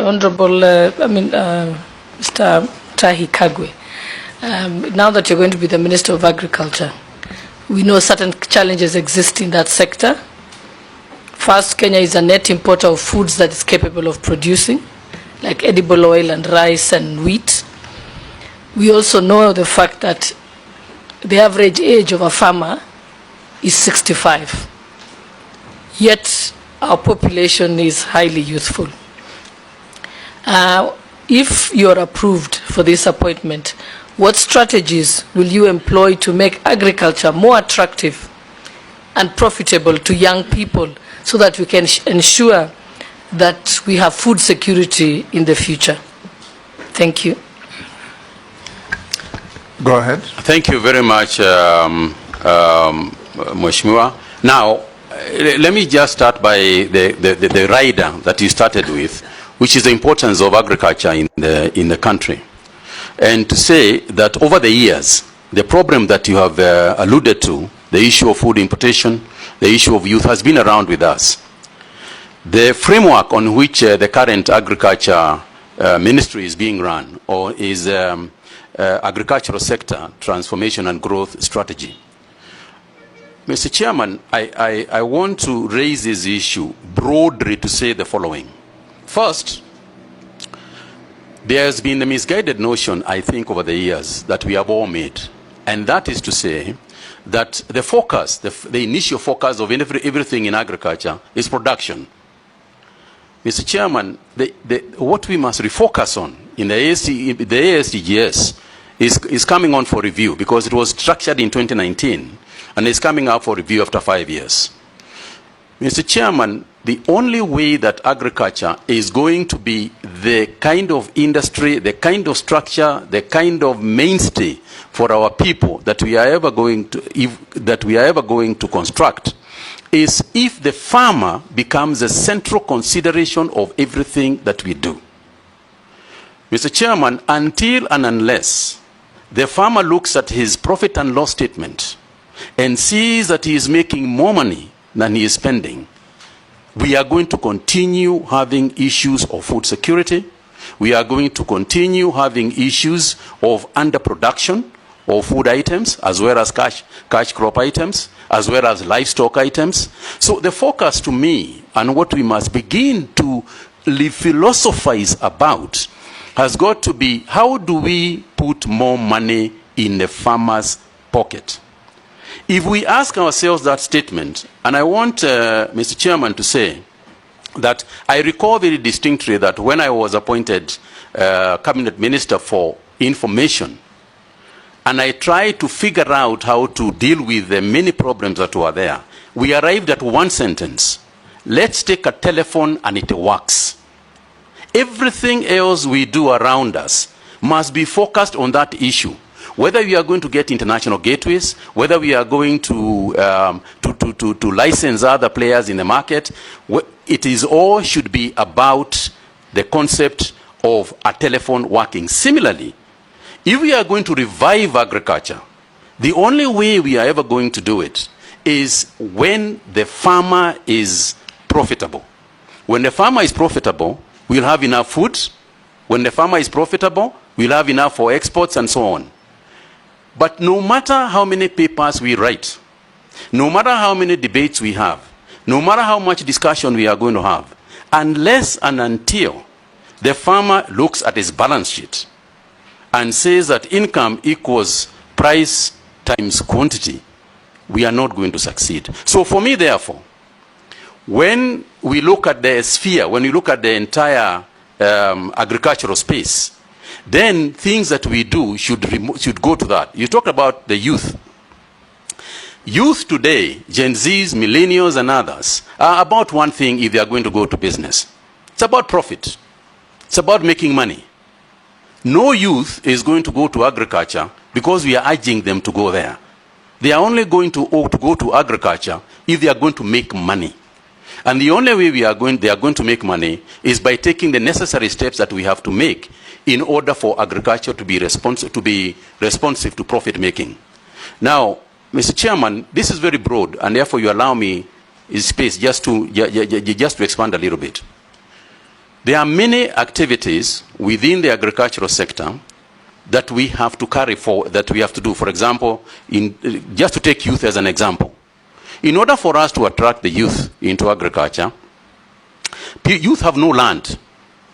Honorable, Mr. Mutahi Kagwe, now that you're going to be the Minister of Agriculture, we know certain challenges exist in that sector. First, Kenya is a net importer of foods that is capable of producing, like edible oil and rice and wheat. We also know the fact that the average age of a farmer is 65. Yet, our population is highly youthful. If you're approved for this appointment, what strategies will you employ to make agriculture more attractive and profitable to young people so that we can ensure that we have food security in the future? Thank you. Go ahead. Thank you very much, Mheshimiwa. Now, let me just start by the rider that you started with, which is the importance of agriculture in the country. And to say that over the years, the problem that you have alluded to, the issue of food importation, the issue of youth, has been around with us. The framework on which the current agriculture ministry is being run, or is agricultural sector transformation and growth strategy. Mr. Chairman, I want to raise this issue broadly to say the following. First, there has been a misguided notion, I think, over the years that we have all made. And that is to say that the focus, the initial focus of everything in agriculture is production. Mr. Chairman, what we must refocus on in the ASDGS is coming on for review, because it was structured in 2019 and is coming up for review after 5 years. Mr. Chairman, the only way that agriculture is going to be the kind of industry, the kind of structure, the kind of mainstay for our people that we are ever going to construct is if the farmer becomes a central consideration of everything that we do. Mr. Chairman, until and unless the farmer looks at his profit and loss statement and sees that he is making more money than he is spending, we are going to continue having issues of food security. We are going to continue having issues of underproduction of food items, as well as cash crop items, as well as livestock items. So the focus to me, and what we must begin to philosophize about, has got to be, how do we put more money in the farmer's pocket? If we ask ourselves that statement, and I want Mr. Chairman to say that I recall very distinctly that when I was appointed Cabinet Minister for Information, and I tried to figure out how to deal with the many problems that were there, we arrived at one sentence: let's take a telephone and it works. Everything else we do around us must be focused on that issue. Whether we are going to get international gateways, whether we are going to license other players in the market, it is all should be about the concept of a telephone working. Similarly, if we are going to revive agriculture, the only way we are ever going to do it is when the farmer is profitable. When the farmer is profitable, we'll have enough food. When the farmer is profitable, we'll have enough for exports and so on. But no matter how many papers we write, no matter how many debates we have, no matter how much discussion we are going to have, unless and until the farmer looks at his balance sheet and says that income equals price times quantity, we are not going to succeed. So for me, therefore, when we look at the sphere, when we look at the entire agricultural space, then things that we do should go to that. You talked about the youth. Youth today, Gen Zs, millennials and others, are about one thing if they are going to go to business. It's about profit. It's about making money. No youth is going to go to agriculture because we are urging them to go there. They are only going to go to agriculture if they are going to make money. And the only way they are going to make money is by taking the necessary steps that we have to make in order for agriculture to be responsive to profit making. Now, Mr. Chairman, this is very broad, and therefore you allow me space just to expand a little bit. There are many activities within the agricultural sector that we have to carry forward, that we have to do. For example, just to take youth as an example. In order for us to attract the youth into agriculture, youth have no land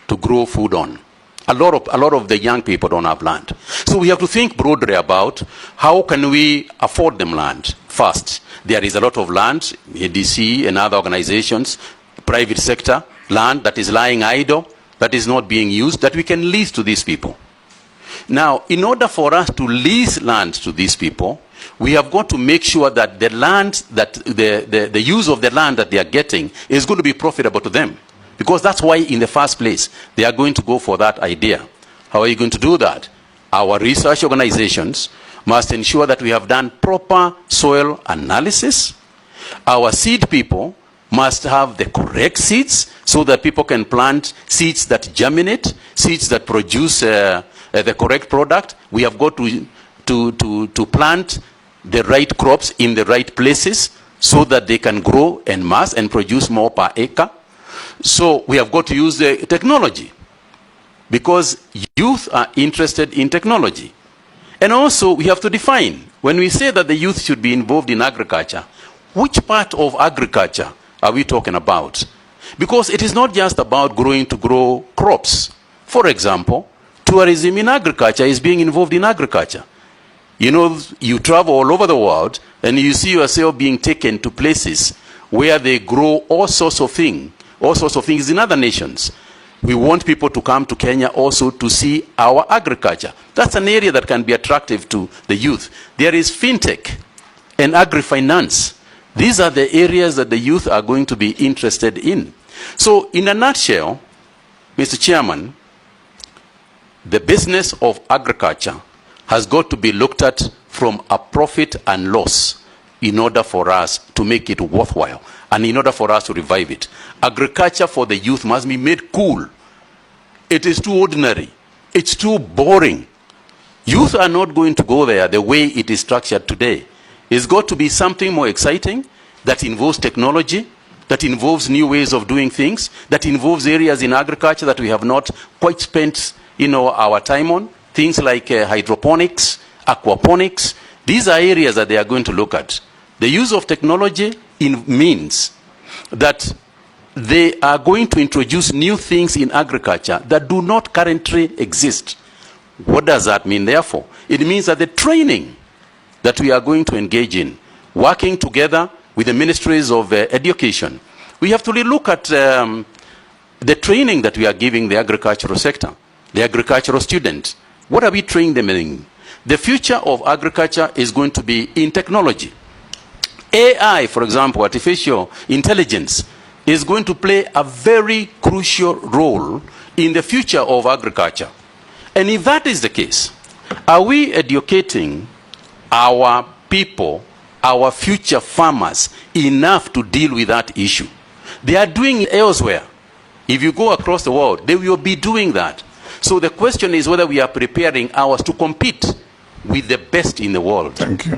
to grow food on. A lot of the young people don't have land. So we have to think broadly about how can we afford them land first. There is a lot of land, ADC and other organizations, private sector, land that is lying idle, that is not being used, that we can lease to these people. Now, in order for us to lease land to these people, we have got to make sure that the land, that the use of the land that they are getting is going to be profitable to them. Because that's why, in the first place, they are going to go for that idea. How are you going to do that? Our research organizations must ensure that we have done proper soil analysis. Our seed people must have the correct seeds so that people can plant seeds that germinate, seeds that produce the correct product. We have got to plant the right crops in the right places so that they can grow en masse and produce more per acre. So we have got to use the technology because youth are interested in technology. And also we have to define, when we say that the youth should be involved in agriculture, which part of agriculture are we talking about? Because it is not just about growing to grow crops. For example, tourism in agriculture is being involved in agriculture. You know, you travel all over the world and you see yourself being taken to places where they grow all sorts of things in other nations. We want people to come to Kenya also to see our agriculture. That's an area that can be attractive to the youth. There is fintech and agri-finance. These are the areas that the youth are going to be interested in. So in a nutshell, Mr. Chairman, the business of agriculture has got to be looked at from a profit and loss in order for us to make it worthwhile and in order for us to revive it. Agriculture for the youth must be made cool. It is too ordinary. It's too boring. Youth are not going to go there the way it is structured today. It's got to be something more exciting that involves technology, that involves new ways of doing things, that involves areas in agriculture that we have not quite spent our time on. Things like hydroponics, aquaponics. These are areas that they are going to look at. The use of technology means that they are going to introduce new things in agriculture that do not currently exist. What does that mean, therefore? It means that the training that we are going to engage in, working together with the ministries of education, we have to look at the training that we are giving the agricultural sector, the agricultural student. What are we training them in? The future of agriculture is going to be in technology. AI, for example, artificial intelligence, is going to play a very crucial role in the future of agriculture. And if that is the case, are we educating our people, our future farmers, enough to deal with that issue? They are doing it elsewhere. If you go across the world, they will be doing that. So the question is whether we are preparing ours to compete with the best in the world. Thank you.